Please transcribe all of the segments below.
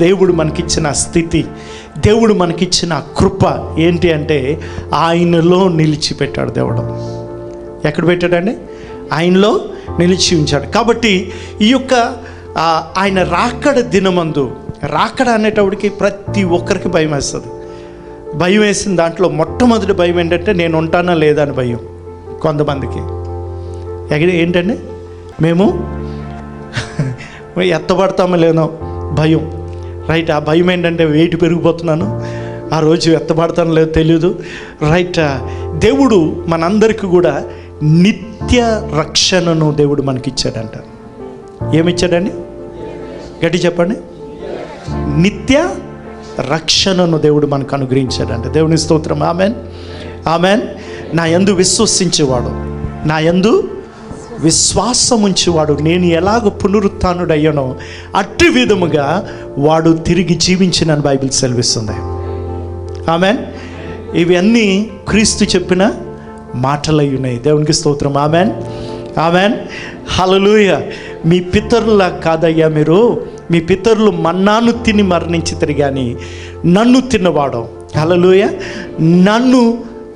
దేవుడు మనకిచ్చిన స్థితి, దేవుడు మనకిచ్చిన కృప ఏంటి అంటే ఆయనలో నిలిచిపెట్టాడు. దేవుడు ఎక్కడ పెట్టాడండి? ఆయనలో నిలిచి ఉంచాడు. కాబట్టి ఈ యొక్క ఆయన రాకడ దినమందు, రాకడ అనేటప్పటికి ప్రతి ఒక్కరికి భయం వేస్తుంది. భయం వేసిన దాంట్లో మొట్టమొదటి భయం ఏంటంటే నేను ఉంటానా లేదా అని భయం కొంతమందికి. ఏంటండి? మేము ఎత్తబడతామో లేనో భయం, రైట్? ఆ భయం ఏంటంటే వెయిట్ పెరిగిపోతున్నాను, ఆ రోజు ఎత్తబడతానో లేదో తెలియదు, రైట్? దేవుడు మనందరికీ కూడా నిత్య రక్షణను దేవుడు మనకిచ్చాడంట. ఏమిచ్చాడండి? గట్టి చెప్పండి. నిత్య రక్షణను దేవుడు మనకు అనుగ్రహించాడంట. దేవుని స్తోత్రం. Amen, amen. నా యందు విశ్వసించేవాడు, నా యందు విశ్వాసం ఉంచేవాడు, నేను ఎలాగ పునరుత్థానుడయ్యానో అట్టి విధముగా వాడు తిరిగి జీవించినని బైబిల్ సెలవిస్తుంది. ఆమెన్. ఇవన్నీ క్రీస్తు చెప్పిన మాటలై ఉన్నాయి. దేవునికి స్తోత్రం. Amen, amen. హల్లెలూయా. మీ పితరులా కాదయ్యా మీరు, మీ పితరులు మన్నాను తిని మరణించితరు కానీ నన్ను తిన్నవాడు, హల్లెలూయా,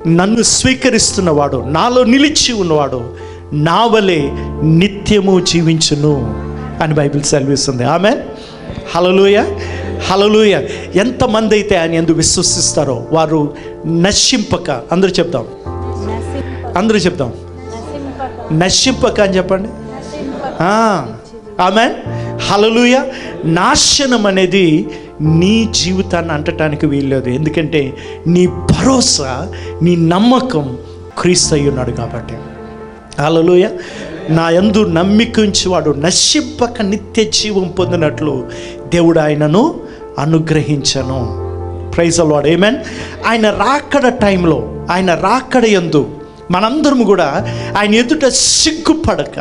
నన్ను స్వీకరిస్తున్నవాడు, నాలో నిలిచి ఉన్నవాడు నా వలె నిత్యము జీవించును అని బైబిల్ సెలవిస్తుంది. ఆమెన్, హల్లెలూయా, హల్లెలూయా. ఎంతమంది అయితే ఆయన యందు విశ్వసిస్తారో వారు నశింపక, అందరూ చెప్తాం నశింపక అని చెప్పండి. ఆమెన్, హల్లెలూయా. నాశనం అనేది నీ జీవితాన్ని అంటటానికి వీల్లేదు. ఎందుకంటే నీ భరోసా, నీ నమ్మకం క్రీస్తు అయి ఉన్నాడు కాబట్టి. హల్లెలూయా. నా యందు నమ్మిక ఉంచేవాడు నశింపక నిత్య జీవం పొందినట్లు దేవుడు ఆయనను అనుగ్రహించను. Praise the Lord. ఆమేన్. ఆయన రాకడ టైంలో, ఆయన రాకడ యందు మనందరం కూడా ఆయన ఎదుట సిగ్గుపడక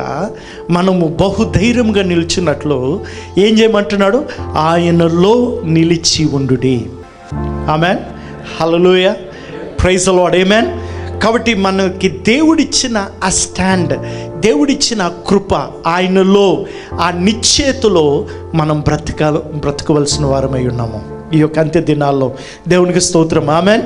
మనము బహుధైర్యంగా నిలిచినట్లు ఏం చేయమంటున్నాడు? ఆయనలో నిలిచి ఉండుడి. ఆమేన్, హల్లెలూయా, ప్రైజ్ ది లార్డ్. ఆమేన్. కాబట్టి మనకి దేవుడిచ్చిన ఆ స్టాండ్, దేవుడిచ్చిన కృప, ఆయనలో ఆ నిశ్చయతలో మనం బ్రతకవలసిన వారమై ఉన్నాము ఈ యొక్క అంత్య దినాల్లో. దేవునికి స్తోత్రం. ఆమేన్.